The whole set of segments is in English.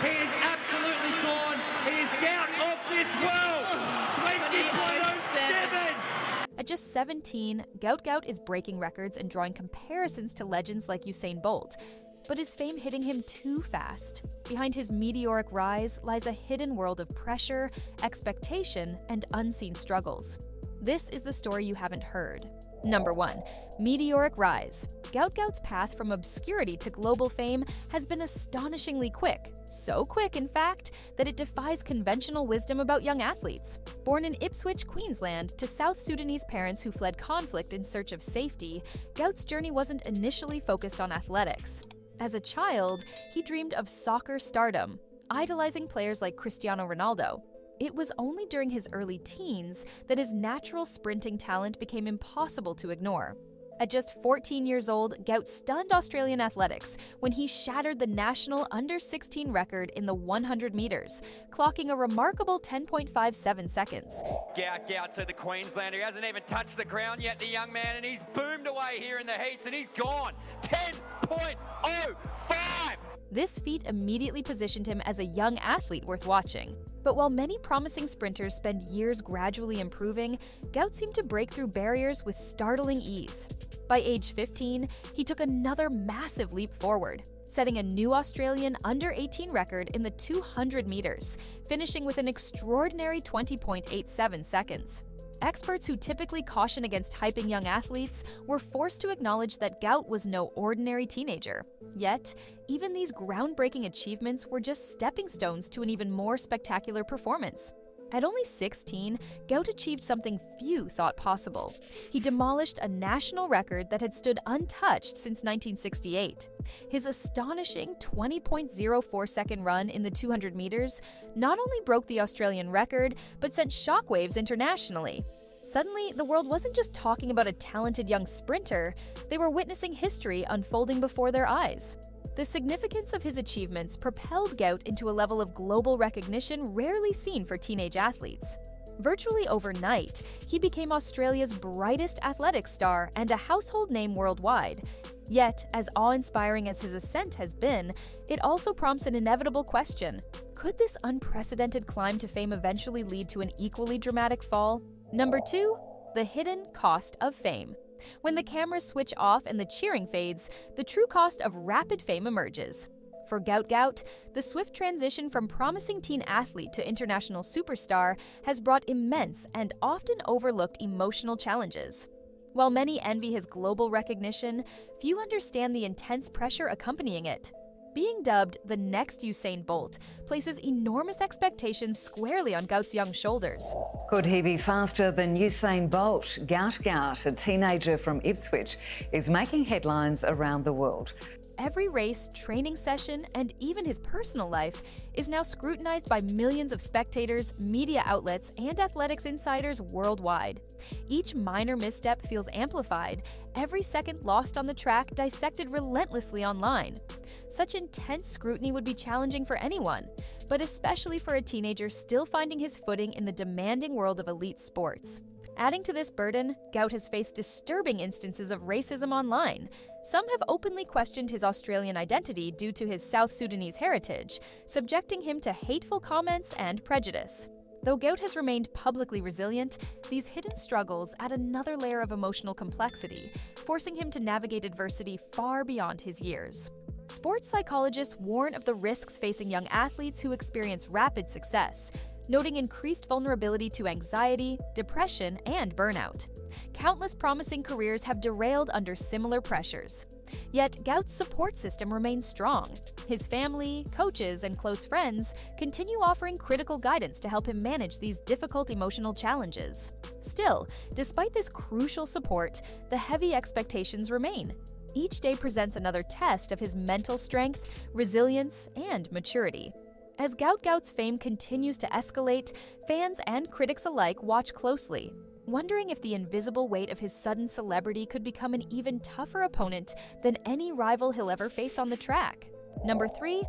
He is absolutely gone. He is Gout of this world. 20.07. At just 17, Gout Gout is breaking records and drawing comparisons to legends like Usain Bolt. But is fame hitting him too fast? Behind his meteoric rise lies a hidden world of pressure, expectation, and unseen struggles. This is the story you haven't heard. Number 1. Meteoric rise. Gout Gout's path from obscurity to global fame has been astonishingly quick. So quick, in fact, that it defies conventional wisdom about young athletes. Born in Ipswich, Queensland, to South Sudanese parents who fled conflict in search of safety, Gout's journey wasn't initially focused on athletics. As a child, he dreamed of soccer stardom, idolizing players like Cristiano Ronaldo. It was only during his early teens that his natural sprinting talent became impossible to ignore. At just 14 years old, Gout stunned Australian athletics when he shattered the national under-16 record in the 100 meters, clocking a remarkable 10.57 seconds. Gout, so the Queenslander, he hasn't even touched the ground yet, the young man, and he's boomed away here in the heats, and he's gone. 10.05! This feat immediately positioned him as a young athlete worth watching. But while many promising sprinters spend years gradually improving, Gout seemed to break through barriers with startling ease. By age 15, he took another massive leap forward, setting a new Australian under-18 record in the 200 meters, finishing with an extraordinary 20.87 seconds. Experts who typically caution against hyping young athletes were forced to acknowledge that Gout was no ordinary teenager. Yet, even these groundbreaking achievements were just stepping stones to an even more spectacular performance. At only 16, Gout achieved something few thought possible. He demolished a national record that had stood untouched since 1968. His astonishing 20.04-second run in the 200 meters not only broke the Australian record, but sent shockwaves internationally. Suddenly, the world wasn't just talking about a talented young sprinter, they were witnessing history unfolding before their eyes. The significance of his achievements propelled Gout into a level of global recognition rarely seen for teenage athletes. Virtually overnight, he became Australia's brightest athletics star and a household name worldwide. Yet, as awe-inspiring as his ascent has been, it also prompts an inevitable question. Could this unprecedented climb to fame eventually lead to an equally dramatic fall? Number 2. The hidden cost of fame. When the cameras switch off and the cheering fades, the true cost of rapid fame emerges. For Gout Gout, the swift transition from promising teen athlete to international superstar has brought immense and often overlooked emotional challenges. While many envy his global recognition, few understand the intense pressure accompanying it. Being dubbed the next Usain Bolt places enormous expectations squarely on Gout's young shoulders. Could he be faster than Usain Bolt? Gout Gout, a teenager from Ipswich, is making headlines around the world. Every race, training session, and even his personal life is now scrutinized by millions of spectators, media outlets, and athletics insiders worldwide. Each minor misstep feels amplified, every second lost on the track dissected relentlessly online. Such intense scrutiny would be challenging for anyone, but especially for a teenager still finding his footing in the demanding world of elite sports. Adding to this burden, Gout has faced disturbing instances of racism online. Some have openly questioned his Australian identity due to his South Sudanese heritage, subjecting him to hateful comments and prejudice. Though Gout has remained publicly resilient, these hidden struggles add another layer of emotional complexity, forcing him to navigate adversity far beyond his years. Sports psychologists warn of the risks facing young athletes who experience rapid success, noting increased vulnerability to anxiety, depression, and burnout. Countless promising careers have derailed under similar pressures. Yet, Gout's support system remains strong. His family, coaches, and close friends continue offering critical guidance to help him manage these difficult emotional challenges. Still, despite this crucial support, the heavy expectations remain. Each day presents another test of his mental strength, resilience, and maturity. As Gout Gout's fame continues to escalate, fans and critics alike watch closely, wondering if the invisible weight of his sudden celebrity could become an even tougher opponent than any rival he'll ever face on the track. Number 3,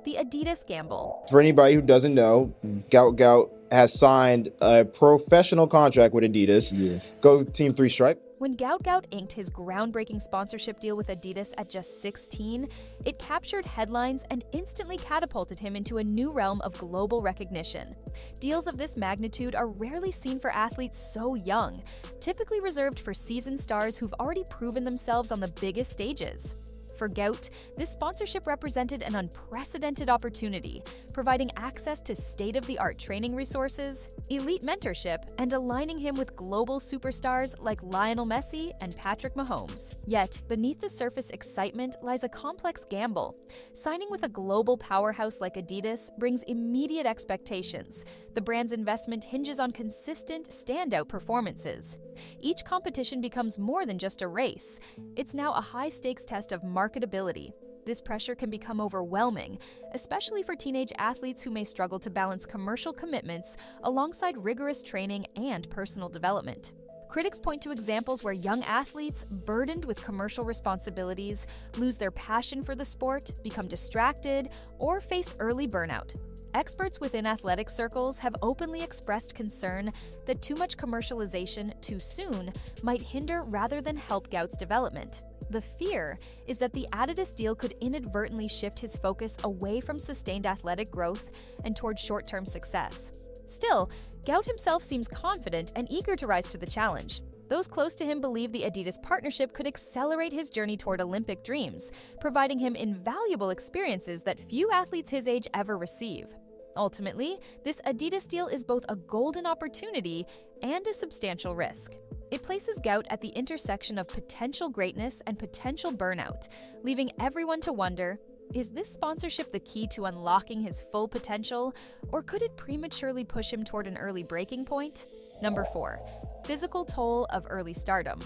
the Adidas gamble. For anybody who doesn't know, Gout Gout has signed a professional contract with Adidas. Go Team 3 Stripe. When Gout Gout inked his groundbreaking sponsorship deal with Adidas at just 16, it captured headlines and instantly catapulted him into a new realm of global recognition. Deals of this magnitude are rarely seen for athletes so young, typically reserved for seasoned stars who've already proven themselves on the biggest stages. For Gout, this sponsorship represented an unprecedented opportunity, providing access to state-of-the-art training resources, elite mentorship, and aligning him with global superstars like Lionel Messi and Patrick Mahomes. Yet, beneath the surface excitement lies a complex gamble. Signing with a global powerhouse like Adidas brings immediate expectations. The brand's investment hinges on consistent, standout performances. Each competition becomes more than just a race. It's now a high-stakes test of marketability. This pressure can become overwhelming, especially for teenage athletes who may struggle to balance commercial commitments alongside rigorous training and personal development. Critics point to examples where young athletes, burdened with commercial responsibilities, lose their passion for the sport, become distracted, or face early burnout. Experts within athletic circles have openly expressed concern that too much commercialization too soon might hinder rather than help Gout's development. The fear is that the Adidas deal could inadvertently shift his focus away from sustained athletic growth and toward short-term success. Still, Gout himself seems confident and eager to rise to the challenge. Those close to him believe the Adidas partnership could accelerate his journey toward Olympic dreams, providing him invaluable experiences that few athletes his age ever receive. Ultimately, this Adidas deal is both a golden opportunity and a substantial risk. It places Gout at the intersection of potential greatness and potential burnout, leaving everyone to wonder, is this sponsorship the key to unlocking his full potential, or could it prematurely push him toward an early breaking point? Number 4. Physical toll of early stardom.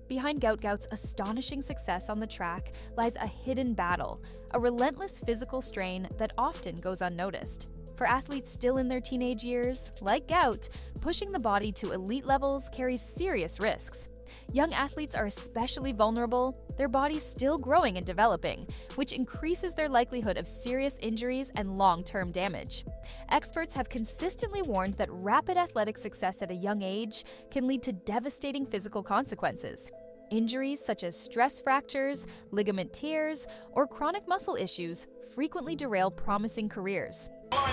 Behind Gout Gout's astonishing success on the track lies a hidden battle, a relentless physical strain that often goes unnoticed. For athletes still in their teenage years, like Gout, pushing the body to elite levels carries serious risks. Young athletes are especially vulnerable, their bodies still growing and developing, which increases their likelihood of serious injuries and long-term damage. Experts have consistently warned that rapid athletic success at a young age can lead to devastating physical consequences. Injuries such as stress fractures, ligament tears, or chronic muscle issues frequently derail promising careers.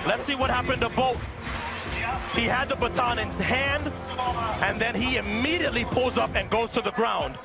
Let's see what happened to Bolt. He had the baton in hand, and then he immediately pulls up and goes to the ground.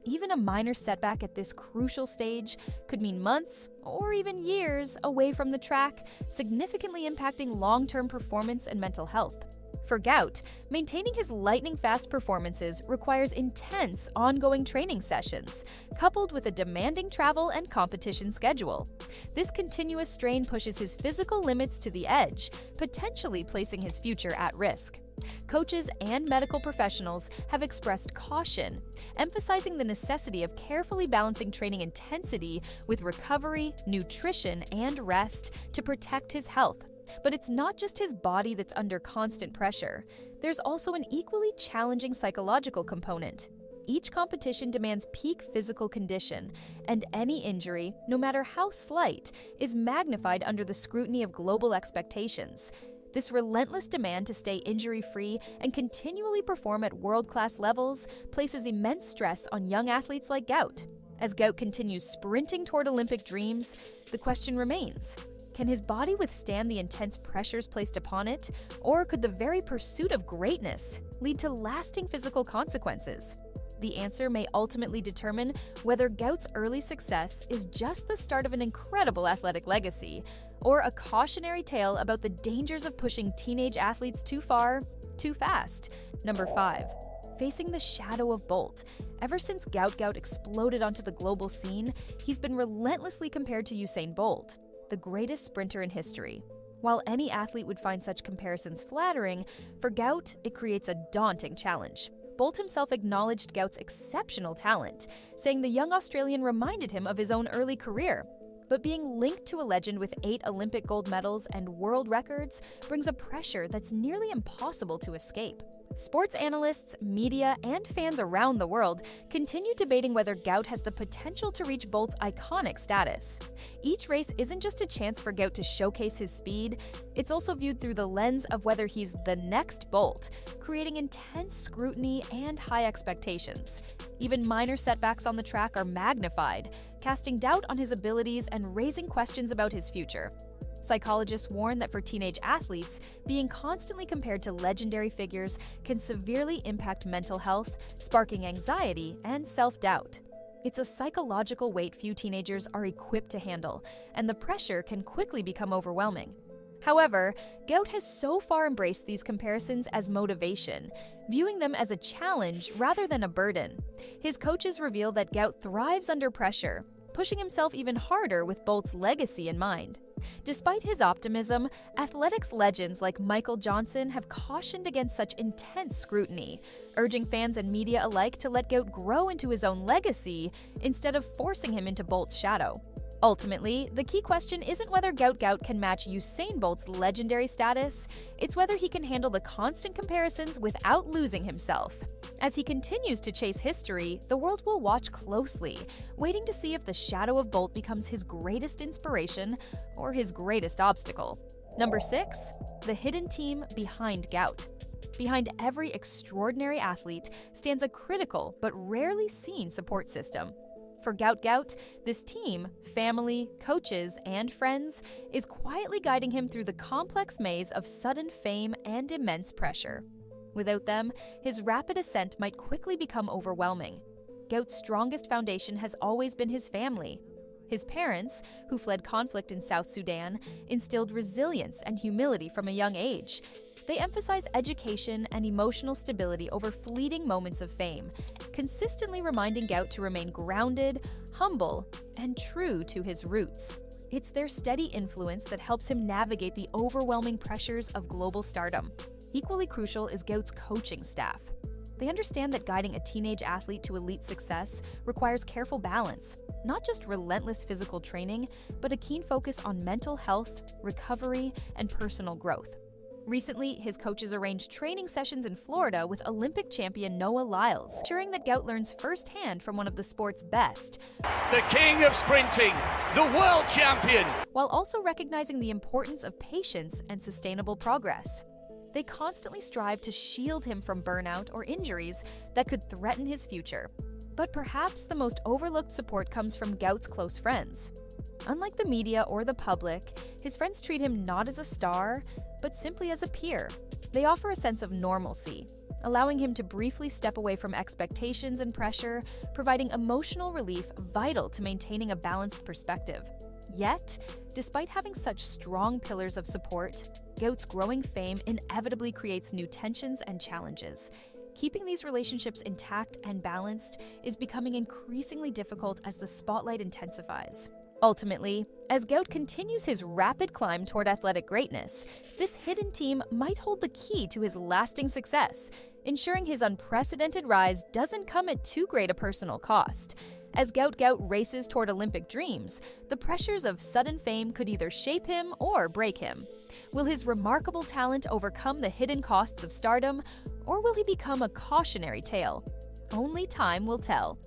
Even a minor setback at this crucial stage could mean months or even years away from the track, significantly impacting long-term performance and mental health. For Gout, maintaining his lightning-fast performances requires intense, ongoing training sessions, coupled with a demanding travel and competition schedule. This continuous strain pushes his physical limits to the edge, potentially placing his future at risk. Coaches and medical professionals have expressed caution, emphasizing the necessity of carefully balancing training intensity with recovery, nutrition, and rest to protect his health. But it's not just his body that's under constant pressure. There's also an equally challenging psychological component. Each competition demands peak physical condition, and any injury, no matter how slight, is magnified under the scrutiny of global expectations. This relentless demand to stay injury-free and continually perform at world-class levels places immense stress on young athletes like Gout. As Gout continues sprinting toward Olympic dreams, the question remains: can his body withstand the intense pressures placed upon it, or could the very pursuit of greatness lead to lasting physical consequences? The answer may ultimately determine whether Gout's early success is just the start of an incredible athletic legacy, or a cautionary tale about the dangers of pushing teenage athletes too far, too fast. Number 5. Facing the shadow of Bolt. Ever since Gout Gout exploded onto the global scene, he's been relentlessly compared to Usain Bolt, the greatest sprinter in history. While any athlete would find such comparisons flattering, for Gout, it creates a daunting challenge. Bolt himself acknowledged Gout's exceptional talent, saying the young Australian reminded him of his own early career. But being linked to a legend with 8 Olympic gold medals and world records brings a pressure that's nearly impossible to escape. Sports analysts, media, and fans around the world continue debating whether Gout has the potential to reach Bolt's iconic status. Each race isn't just a chance for Gout to showcase his speed, it's also viewed through the lens of whether he's the next Bolt, creating intense scrutiny and high expectations. Even minor setbacks on the track are magnified, casting doubt on his abilities and raising questions about his future. Psychologists warn that for teenage athletes, being constantly compared to legendary figures can severely impact mental health, sparking anxiety and self-doubt. It's a psychological weight few teenagers are equipped to handle, and the pressure can quickly become overwhelming. However, Gout has so far embraced these comparisons as motivation, viewing them as a challenge rather than a burden. His coaches reveal that Gout thrives under pressure, pushing himself even harder with Bolt's legacy in mind. Despite his optimism, athletics legends like Michael Johnson have cautioned against such intense scrutiny, urging fans and media alike to let Gout grow into his own legacy instead of forcing him into Bolt's shadow. Ultimately, the key question isn't whether Gout Gout can match Usain Bolt's legendary status, it's whether he can handle the constant comparisons without losing himself. As he continues to chase history, the world will watch closely, waiting to see if the shadow of Bolt becomes his greatest inspiration or his greatest obstacle. Number 6. The hidden team behind Gout. Behind every extraordinary athlete stands a critical but rarely seen support system. For Gout Gout, this team, family, coaches, and friends, is quietly guiding him through the complex maze of sudden fame and immense pressure. Without them, his rapid ascent might quickly become overwhelming. Gout's strongest foundation has always been his family. His parents, who fled conflict in South Sudan, instilled resilience and humility from a young age. They emphasize education and emotional stability over fleeting moments of fame, consistently reminding Gout to remain grounded, humble, and true to his roots. It's their steady influence that helps him navigate the overwhelming pressures of global stardom. Equally crucial is Gout's coaching staff. They understand that guiding a teenage athlete to elite success requires careful balance, not just relentless physical training, but a keen focus on mental health, recovery, and personal growth. Recently, his coaches arranged training sessions in Florida with Olympic champion Noah Lyles, ensuring that Gout learns firsthand from one of the sport's best. The king of sprinting, the world champion! While also recognizing the importance of patience and sustainable progress. They constantly strive to shield him from burnout or injuries that could threaten his future. But perhaps the most overlooked support comes from Gout's close friends. Unlike the media or the public, his friends treat him not as a star, but simply as a peer. They offer a sense of normalcy, allowing him to briefly step away from expectations and pressure, providing emotional relief vital to maintaining a balanced perspective. Yet, despite having such strong pillars of support, Gout's growing fame inevitably creates new tensions and challenges. Keeping these relationships intact and balanced is becoming increasingly difficult as the spotlight intensifies. Ultimately, as Gout continues his rapid climb toward athletic greatness, this hidden team might hold the key to his lasting success, ensuring his unprecedented rise doesn't come at too great a personal cost. As Gout Gout races toward Olympic dreams, the pressures of sudden fame could either shape him or break him. Will his remarkable talent overcome the hidden costs of stardom, or will he become a cautionary tale? Only time will tell.